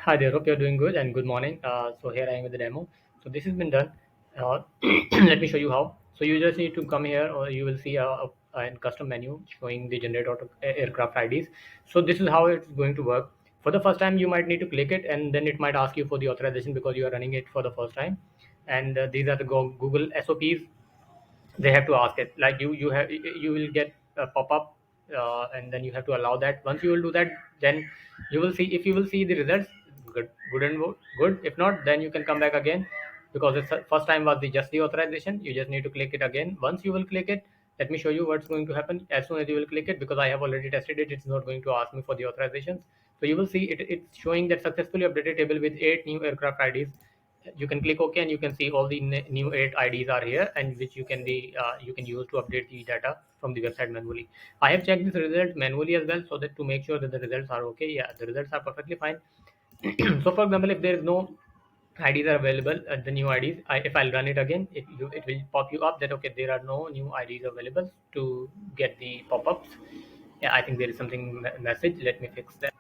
Hi there, hope you're doing good and good morning. So here I am with the demo. So this has been done. Uh, Let me show you how. So you just need to come here or you will see a custom menu showing the generate auto aircraft IDs. So this is how it's going to work. For the first time, you might need to click it and then it might ask you for the authorization because you are running it for the first time. And these are the Google SOPs. They have to ask it like you will get a pop-up, and then you have to allow that. Once you will do that, then you will see, if you will see the results, good and good. If not, then you can come back again, because the first time was just the authorization. You just need to click it again. Once you will click it, let me show you what's going to happen. As soon as you will click it, because I have already tested it, it's not going to ask me for the authorizations. So you will see it's showing that successfully updated table with 8 new aircraft IDs. You can click OK, and you can see all the new 8 IDs are here, and which you can use to update the data from the website manually. I have checked this result manually as well, so that to make sure that the results are okay. Yeah, the results are perfectly fine. So for example, if there is no IDs are available, the new IDs, if I'll run it again, it will pop you up that okay, there are no new IDs available to get the pop-ups. Yeah, I think there is something message. Let me fix that.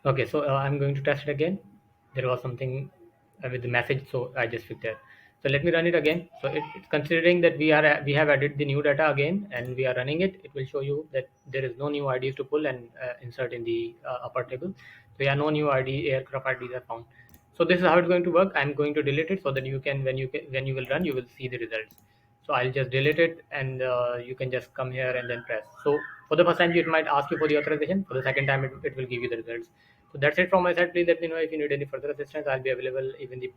Okay, so I'm going to test it again. There was something with the message, so I just fixed it. So let me run it again. So it's considering that we have added the new data again, and we are running it. It will show you that there is no new IDs to pull and insert in the upper table. So yeah, no new aircraft IDs are found. So this is how it's going to work. I'm going to delete it so that you can when you will run, you will see the results. So I'll just delete it, and you can just come here and then press. So for the first time, it might ask you for the authorization. For the second time, it will give you the results. So that's it from my side. Please let me know if you need any further assistance. I'll be available even the